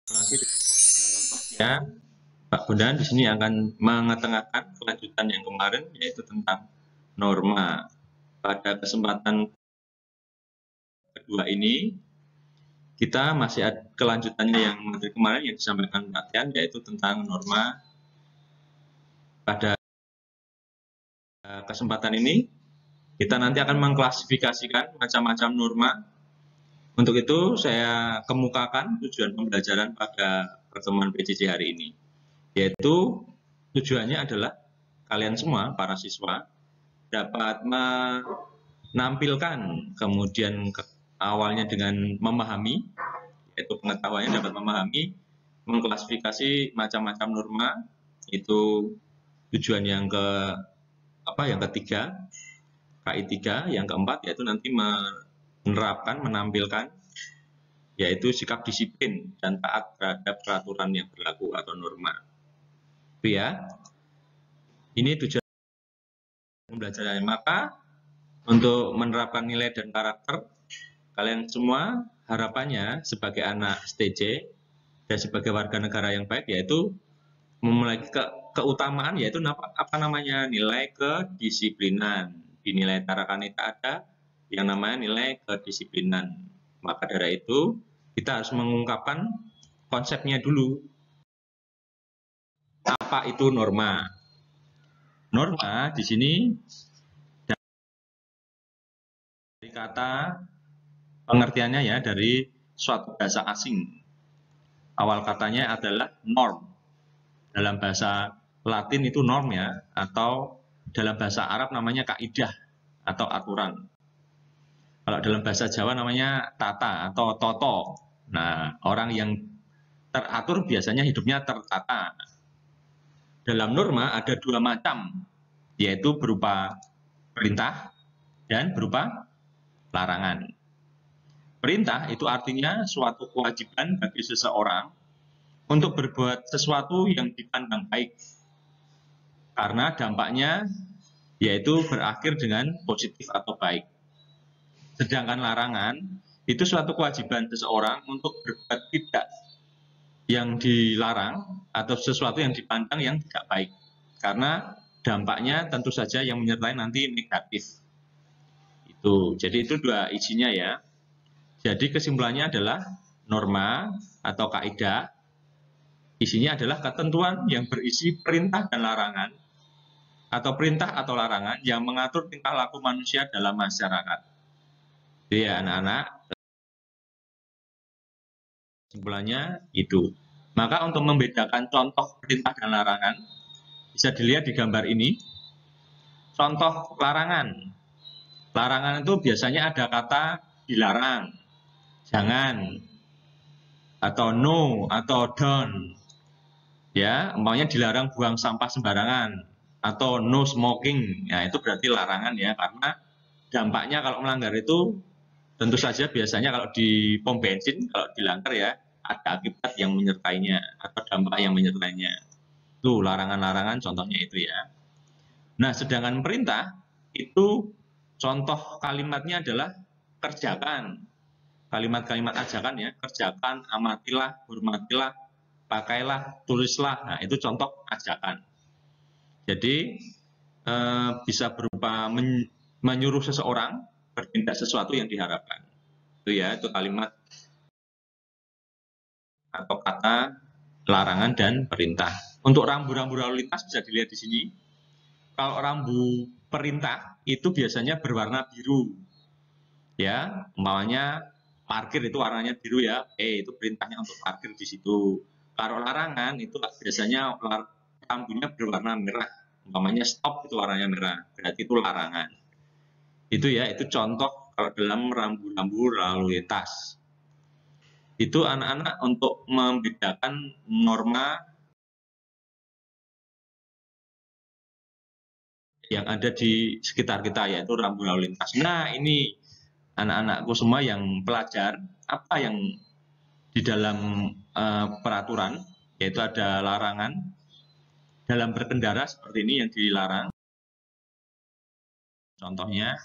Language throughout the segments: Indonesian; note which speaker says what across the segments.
Speaker 1: Lagi ya, Pak Bondan di sini akan mengetengahkan kelanjutan yang kemarin, yaitu tentang norma. Pada kesempatan kedua ini, kita masih ada kelanjutannya yang materi kemarin yang disampaikan Pak Tian, yaitu tentang norma. Pada kesempatan ini, kita nanti akan mengklasifikasikan macam-macam norma. Untuk itu, saya kemukakan tujuan pembelajaran pada pertemuan PJJ hari ini, yaitu tujuannya adalah kalian semua, para siswa, dapat menampilkan, kemudian awalnya dengan memahami, yaitu pengetahuannya dapat memahami, mengklasifikasi macam-macam norma. Itu tujuan yang ketiga, KI 3, yang keempat yaitu nanti menerapkan, menampilkan, yaitu sikap disiplin dan taat terhadap peraturan yang berlaku atau norma. Itu ya. Ini tujuan pembelajaran. Maka untuk menerapkan nilai dan karakter, kalian semua harapannya sebagai anak STJ dan sebagai warga negara yang baik, yaitu memiliki keutamaan, yaitu nilai kedisiplinan. Di nilai Tarakanita ada yang namanya nilai kedisiplinan. Maka dari itu kita harus mengungkapkan konsepnya dulu. Apa itu norma? Norma di sini dari kata pengertiannya ya, dari suatu bahasa asing. Awal katanya adalah norm. Dalam bahasa Latin itu norm ya, atau dalam bahasa Arab namanya kaidah atau aturan. Kalau dalam bahasa Jawa namanya tata atau toto. Nah, orang yang teratur biasanya hidupnya tertata. Dalam norma ada dua macam, yaitu berupa perintah dan berupa larangan. Perintah itu artinya suatu kewajiban bagi seseorang untuk berbuat sesuatu yang dipandang baik, karena dampaknya yaitu berakhir dengan positif atau baik. Sedangkan larangan itu suatu kewajiban seseorang untuk berbuat tidak yang dilarang atau sesuatu yang dipandang yang tidak baik, karena dampaknya tentu saja yang menyertai nanti negatif. Jadi itu dua isinya ya. Jadi kesimpulannya adalah norma atau kaidah isinya adalah ketentuan yang berisi perintah dan larangan, atau perintah atau larangan yang mengatur tingkah laku manusia dalam masyarakat. Jadi ya anak-anak, kesimpulannya itu. Maka untuk membedakan contoh perintah dan larangan, bisa dilihat di gambar ini. Contoh larangan. Larangan itu biasanya ada kata dilarang, jangan, atau no, atau don't. Ya, umpamanya dilarang buang sampah sembarangan, atau no smoking. Ya, itu berarti larangan ya, karena dampaknya kalau melanggar itu tentu saja biasanya kalau di pom bensin, kalau dilanggar ya, ada akibat yang menyertainya atau dampak yang menyertainya. Itu larangan-larangan contohnya itu ya. Nah, sedangkan perintah itu contoh kalimatnya adalah kerjakan. Kalimat-kalimat ajakan ya, kerjakan, amatilah, hormatilah, pakailah, tulislah. Nah, itu contoh ajakan. Jadi bisa berupa menyuruh seseorang bertindak sesuatu yang diharapkan. Itu ya, itu kalimat atau kata larangan dan perintah. Untuk rambu-rambu lalu lintas bisa dilihat di sini. Kalau rambu perintah itu biasanya berwarna biru. Ya, umpamanya parkir itu warnanya biru ya. Itu perintahnya untuk parkir di situ. Kalau larangan itu biasanya rambunya berwarna merah. Umpamanya stop itu warnanya merah. Berarti itu larangan. Itu ya, itu contoh kalau dalam rambu-rambu lalu lintas. Itu anak-anak untuk membedakan norma yang ada di sekitar kita, yaitu rambu lalu lintas. Nah, ini anak-anakku semua yang pelajar, apa yang di dalam peraturan, yaitu ada larangan dalam berkendara seperti ini yang dilarang. Contohnya,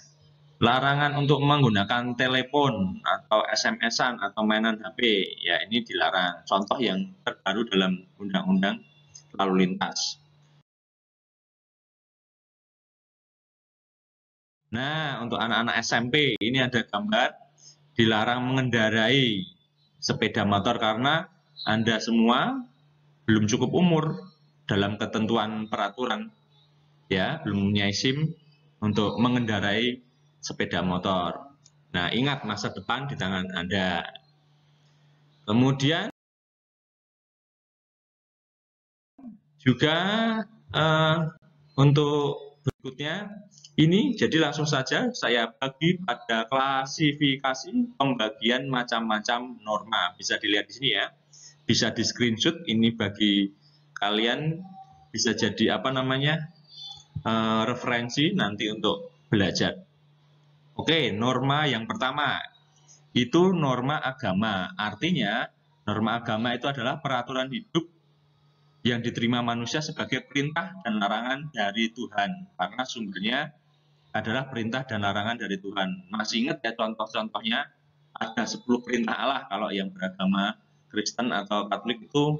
Speaker 1: Larangan untuk menggunakan telepon atau SMS-an atau mainan HP, ya ini dilarang. Contoh yang terbaru dalam Undang-Undang Lalu Lintas. Nah, untuk anak-anak SMP, ini ada gambar dilarang mengendarai sepeda motor karena Anda semua belum cukup umur dalam ketentuan peraturan, ya, belum punya SIM untuk mengendarai sepeda motor. Nah, ingat masa depan di tangan Anda. Kemudian juga untuk berikutnya ini, jadi langsung saja saya bagi pada klasifikasi pembagian macam-macam norma. Bisa dilihat di sini ya, bisa di screenshot ini bagi kalian, bisa jadi apa namanya referensi nanti untuk belajar. Oke, norma yang pertama itu norma agama. Artinya norma agama itu adalah peraturan hidup yang diterima manusia sebagai perintah dan larangan dari Tuhan, karena sumbernya adalah perintah dan larangan dari Tuhan. Masih ingat ya contoh-contohnya? Ada 10 perintah Allah kalau yang beragama Kristen atau Katolik itu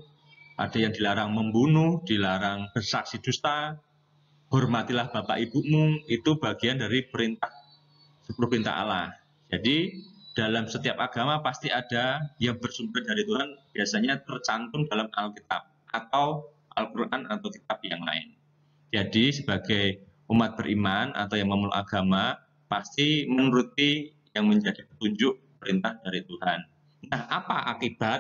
Speaker 1: ada yang dilarang membunuh, dilarang bersaksi dusta, hormatilah bapak ibumu, itu bagian dari perintah 10 perintah Allah. Jadi dalam setiap agama pasti ada yang bersumber dari Tuhan, biasanya tercantum dalam Alkitab atau Al-Quran atau kitab yang lain. Jadi sebagai umat beriman atau yang memeluk agama pasti menuruti yang menjadi petunjuk perintah dari Tuhan. Nah, apa akibat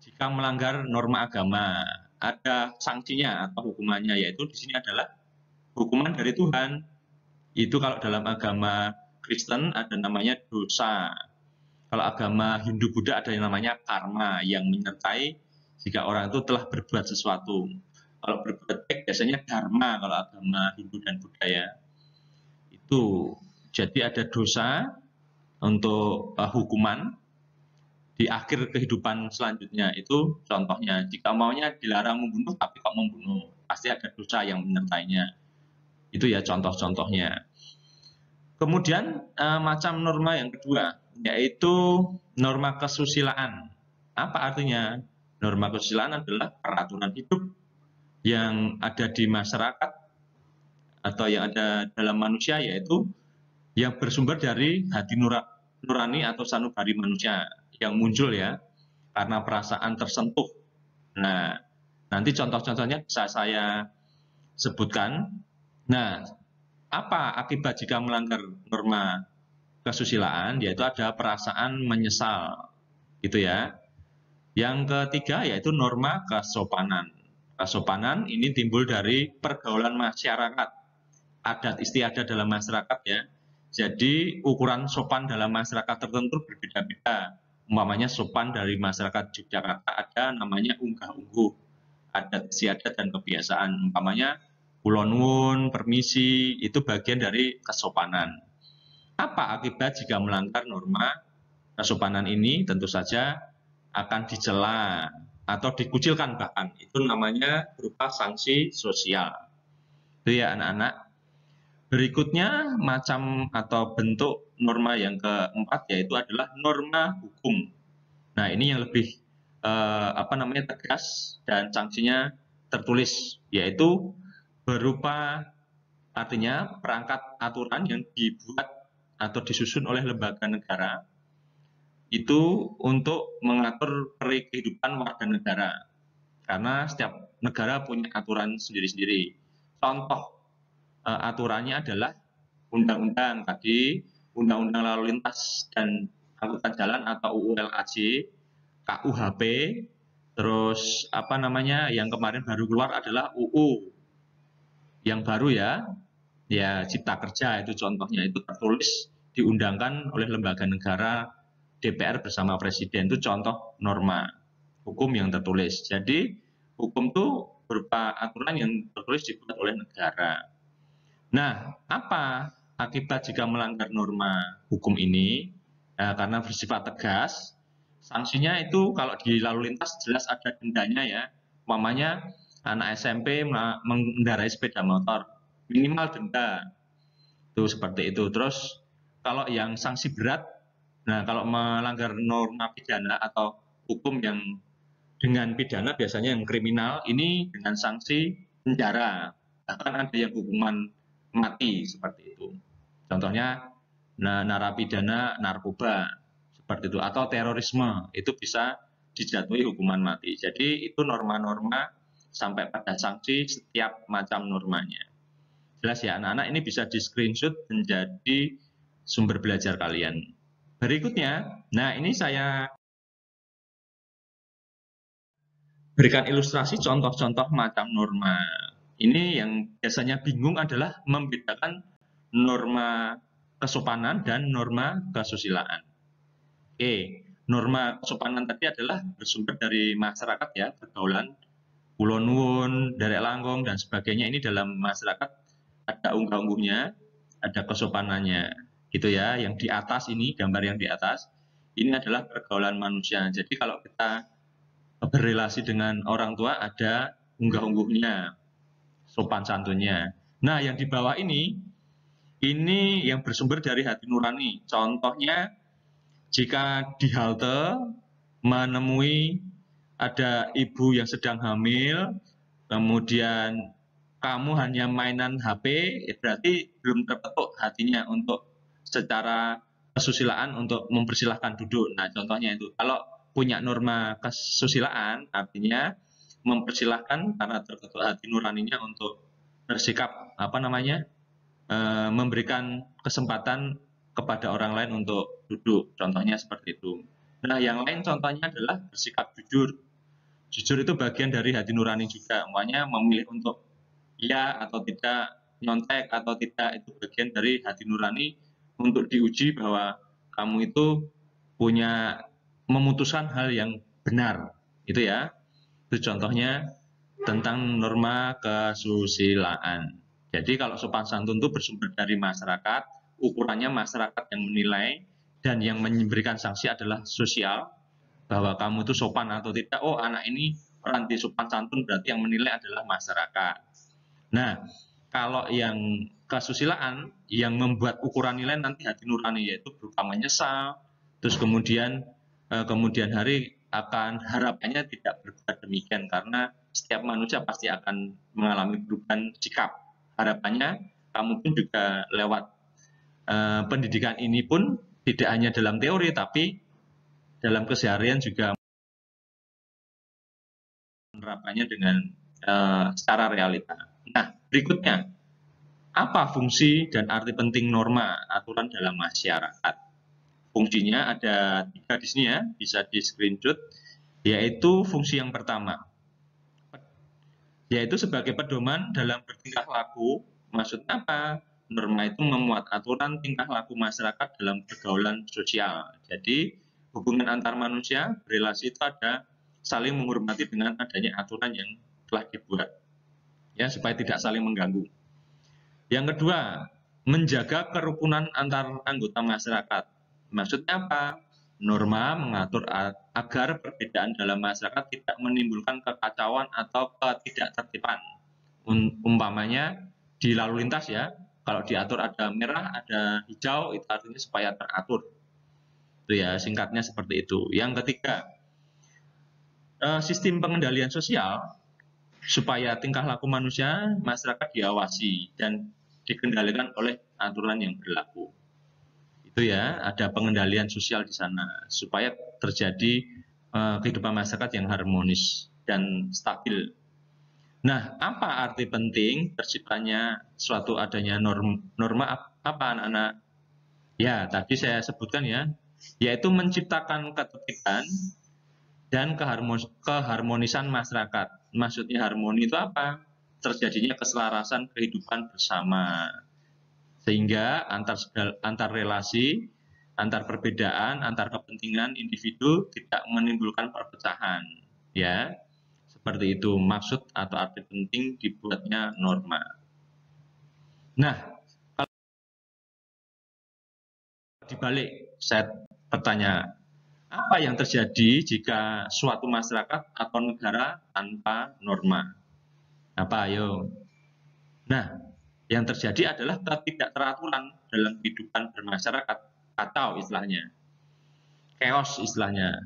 Speaker 1: jika melanggar norma agama? Ada sanksinya atau hukumannya, yaitu di sini adalah hukuman dari Tuhan. Itu kalau dalam agama Kristen ada namanya dosa. Kalau agama Hindu Buddha ada yang namanya karma, yang menyertai jika orang itu telah berbuat sesuatu. Kalau berbuat baik biasanya dharma kalau agama Hindu dan Buddha ya. Itu. Jadi ada dosa untuk hukuman di akhir kehidupan selanjutnya. Itu contohnya. Jika maunya dilarang membunuh tapi kok membunuh, pasti ada dosa yang menyertainya. Itu ya contoh-contohnya. Kemudian macam norma yang kedua, yaitu norma kesusilaan. Apa artinya? Norma kesusilaan adalah peraturan hidup yang ada di masyarakat atau yang ada dalam manusia, yaitu yang bersumber dari hati nurani atau sanubari manusia yang muncul ya karena perasaan tersentuh. Nah, nanti contoh-contohnya bisa saya sebutkan. Nah, apa akibat jika melanggar norma kesusilaan? Yaitu ada perasaan menyesal, gitu ya. Yang ketiga yaitu norma kesopanan. Kesopanan ini timbul dari pergaulan masyarakat, adat istiadat dalam masyarakat ya. Jadi ukuran sopan dalam masyarakat tertentu berbeda-beda. Umpamanya sopan dari masyarakat Yogyakarta ada namanya unggah-ungguh, adat istiadat dan kebiasaan. Umpamanya kulon permisi, itu bagian dari kesopanan. Apa akibat jika melanggar norma kesopanan ini? Tentu saja akan dicela atau dikucilkan bahkan. Itu namanya berupa sanksi sosial. Itu ya anak-anak. Berikutnya macam atau bentuk norma yang keempat yaitu adalah norma hukum. Nah, ini yang lebih tegas dan sanksinya tertulis, yaitu berupa artinya perangkat aturan yang dibuat atau disusun oleh lembaga negara itu untuk mengatur kehidupan warga negara. Karena setiap negara punya aturan sendiri-sendiri. Contoh aturannya adalah undang-undang tadi, undang-undang lalu lintas dan angkutan jalan atau UU LAJ, KUHP, terus apa namanya yang kemarin baru keluar adalah UU yang baru ya Cipta Kerja, itu contohnya, itu tertulis diundangkan oleh lembaga negara, DPR bersama Presiden, itu contoh norma hukum yang tertulis. Jadi hukum itu berupa aturan yang tertulis dibuat oleh negara. Nah, apa akibat jika melanggar norma hukum ini? Nah, karena bersifat tegas, sanksinya itu kalau di lalu lintas jelas ada dendanya ya. Umpamanya anak SMP mengendarai sepeda motor, minimal denda. Itu seperti itu. Terus Kalau yang sanksi berat, nah kalau melanggar norma pidana atau hukum yang dengan pidana biasanya yang kriminal ini dengan sanksi penjara, bahkan ada yang hukuman mati seperti itu. Contohnya narapidana narkoba seperti itu, atau terorisme itu bisa dijatuhi hukuman mati. Jadi itu norma-norma sampai pada sanksi setiap macam normanya. Jelas ya anak-anak, ini bisa di screenshot menjadi sumber belajar kalian. Berikutnya, nah ini saya berikan ilustrasi contoh-contoh macam norma. Ini yang biasanya bingung adalah membedakan norma kesopanan dan norma kesusilaan. Oke, norma kesopanan tadi adalah bersumber dari masyarakat ya, pergaulan, kulon nuwun, derek langgong, dan sebagainya. Ini dalam masyarakat ada unggah-ungguhnya, ada kesopanannya. Gitu ya, yang di atas ini, gambar yang di atas, ini adalah pergaulan manusia. Jadi kalau kita berrelasi dengan orang tua ada unggah-ungguhnya, sopan santunnya. Nah, yang di bawah ini yang bersumber dari hati nurani. Contohnya, jika di halte menemui ada ibu yang sedang hamil, kemudian kamu hanya mainan HP, berarti belum terbentuk hatinya untuk secara kesusilaan untuk mempersilahkan duduk. Nah, contohnya itu. Kalau punya norma kesusilaan, artinya mempersilahkan karena terbentuk hati nuraninya untuk bersikap memberikan kesempatan kepada orang lain untuk duduk. Contohnya seperti itu. Nah, yang lain contohnya adalah bersikap jujur. Jujur itu bagian dari hati nurani juga. Makanya memilih untuk ya atau tidak, nyontek atau tidak, itu bagian dari hati nurani untuk diuji bahwa kamu itu punya memutuskan hal yang benar. Itu ya. Itu contohnya tentang norma kesusilaan. Jadi kalau sopan santun itu bersumber dari masyarakat, ukurannya masyarakat yang menilai, dan yang memberikan sanksi adalah sosial, bahwa kamu itu sopan atau tidak. Oh, anak ini orang di sopan santun, berarti yang menilai adalah masyarakat. Nah, kalau yang kesusilaan, yang membuat ukuran nilai nanti hati nurani, yaitu berupa menyesal, terus kemudian hari akan harapannya tidak berbuat demikian, karena setiap manusia pasti akan mengalami perubahan sikap. Harapannya kamu pun juga lewat pendidikan ini pun tidak hanya dalam teori, tapi dalam keseharian juga menerapkannya dengan secara realita. Nah, berikutnya, apa fungsi dan arti penting norma aturan dalam masyarakat? Fungsinya ada 3 di sini ya, bisa di screenshot, yaitu fungsi yang pertama, yaitu sebagai pedoman dalam bertingkah laku. Maksudnya apa? Norma itu memuat aturan tingkah laku masyarakat dalam pergaulan sosial. Jadi hubungan antar manusia, relasi itu ada saling menghormati dengan adanya aturan yang telah dibuat, ya, supaya tidak saling mengganggu. Yang kedua, menjaga kerukunan antar anggota masyarakat. Maksudnya apa? Norma mengatur agar perbedaan dalam masyarakat tidak menimbulkan kekacauan atau ketidaktertiban. Umpamanya di lalu lintas ya, kalau diatur ada merah, ada hijau, itu artinya supaya teratur. Itu ya, singkatnya seperti itu. Yang ketiga, sistem pengendalian sosial supaya tingkah laku manusia masyarakat diawasi dan dikendalikan oleh aturan yang berlaku. Itu ya, ada pengendalian sosial di sana supaya terjadi kehidupan masyarakat yang harmonis dan stabil. Nah, apa arti penting terciptanya suatu adanya norma apa anak-anak? Ya, tadi saya sebutkan ya, yaitu menciptakan ketertiban dan keharmonisan masyarakat. Maksudnya harmoni itu apa? Terjadinya keselarasan kehidupan bersama. Sehingga antar relasi, antar perbedaan, antar kepentingan individu tidak menimbulkan perpecahan. Ya, seperti itu maksud atau arti penting dibuatnya norma. Nah, kalau dibalik, saya bertanya, apa yang terjadi jika suatu masyarakat atau negara tanpa norma? Apa, ayo? Nah, Yang terjadi adalah ketidakteraturan dalam kehidupan bermasyarakat, atau istilahnya chaos istilahnya.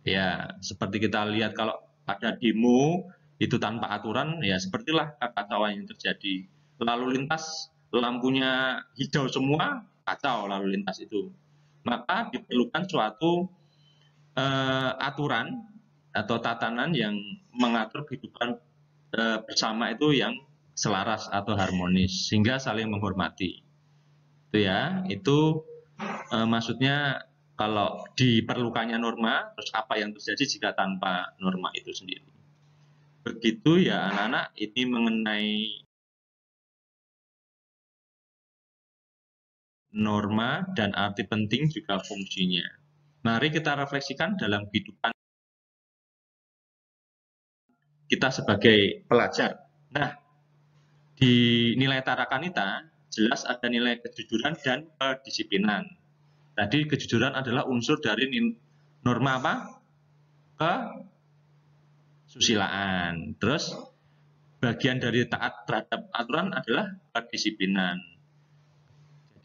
Speaker 1: Ya, seperti kita lihat kalau ada demo itu tanpa aturan, ya sepertilah kekacauan yang terjadi. Lalu lintas lampunya hijau semua, kacau lalu lintas itu. Maka diperlukan suatu aturan atau tatanan yang mengatur kehidupan bersama itu yang selaras atau harmonis, sehingga saling menghormati. Itu ya, itu maksudnya kalau diperlukannya norma, terus apa yang terjadi jika tanpa norma itu sendiri. Begitu ya anak-anak, ini mengenai norma dan arti penting juga fungsinya. Mari kita refleksikan dalam kehidupan kita sebagai pelajar. Nah, di nilai Tarakanita jelas ada nilai kejujuran dan kedisiplinan. Tadi kejujuran adalah unsur dari norma apa? Kesusilaan. Terus bagian dari taat terhadap aturan adalah kedisiplinan.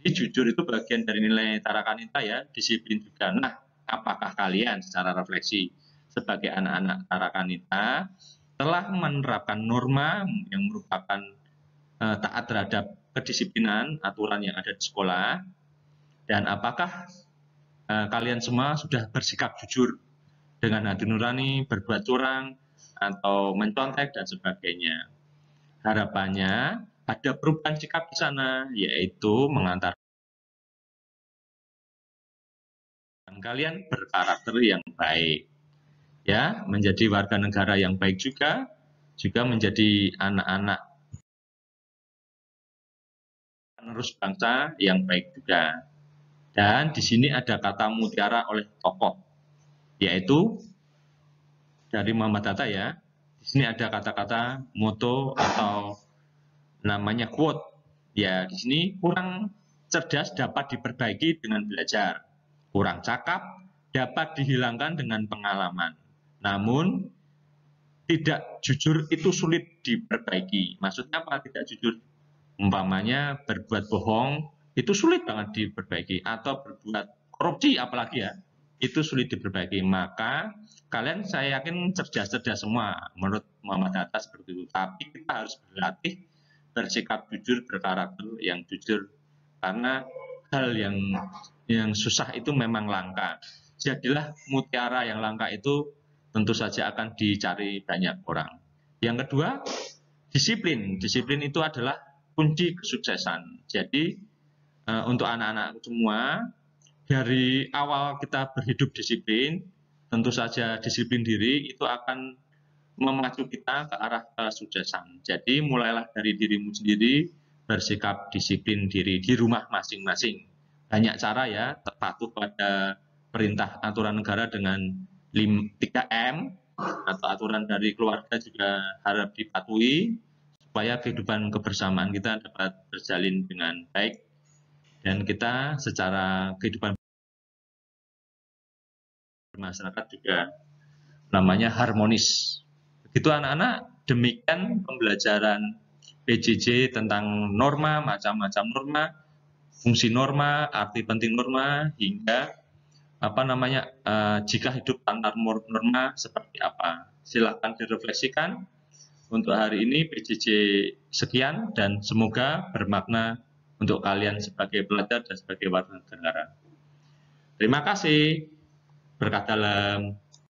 Speaker 1: Jadi jujur itu bagian dari nilai Tarakanita ya, disiplin juga. Nah, apakah kalian secara refleksi sebagai anak-anak Tarakanita telah menerapkan norma yang merupakan taat terhadap kedisiplinan aturan yang ada di sekolah, dan apakah kalian semua sudah bersikap jujur dengan hati nurani, berbuat curang atau mencontek dan sebagainya. Harapannya ada perubahan sikap di sana, yaitu mengantarkan kalian berkarakter yang baik, ya, menjadi warga negara yang baik juga menjadi anak-anak penerus bangsa yang baik juga. Dan di sini ada kata mutiara oleh tokoh, yaitu dari Muhammad Hatta ya. Di sini ada kata-kata moto atau namanya quote. Ya, di sini kurang cerdas dapat diperbaiki dengan belajar. Kurang cakap dapat dihilangkan dengan pengalaman. Namun tidak jujur itu sulit diperbaiki. Maksudnya apa tidak jujur? Umpamanya berbuat bohong itu sulit banget diperbaiki, atau berbuat korupsi apalagi ya, itu sulit diperbaiki. Maka kalian saya yakin cerdas-cerdas semua menurut Muhammad Hatta seperti itu. Tapi kita harus berlatih bersikap jujur, berkarakter yang jujur, karena hal yang susah itu memang langka. Jadilah mutiara yang langka itu tentu saja akan dicari banyak orang. Yang kedua, disiplin. Disiplin itu adalah kunci kesuksesan. Jadi untuk anak-anak semua, dari awal kita berhidup disiplin, tentu saja disiplin diri itu akan memacu kita ke arah kesuksesan. Jadi mulailah dari dirimu sendiri, bersikap disiplin diri di rumah masing-masing. Banyak cara ya, patuh pada perintah aturan negara dengan 3M, atau aturan dari keluarga juga harap dipatuhi, supaya kehidupan kebersamaan kita dapat berjalin dengan baik, dan kita secara kehidupan bermasyarakat juga namanya harmonis. Begitu anak-anak, demikian pembelajaran PJJ tentang norma, macam-macam norma, fungsi norma, arti penting norma, hingga jika hidup tanpa norma seperti apa. Silakan direfleksikan. Untuk hari ini PJJ sekian, dan semoga bermakna untuk kalian sebagai pelajar dan sebagai warga negara. Terima kasih. Berkah dalam.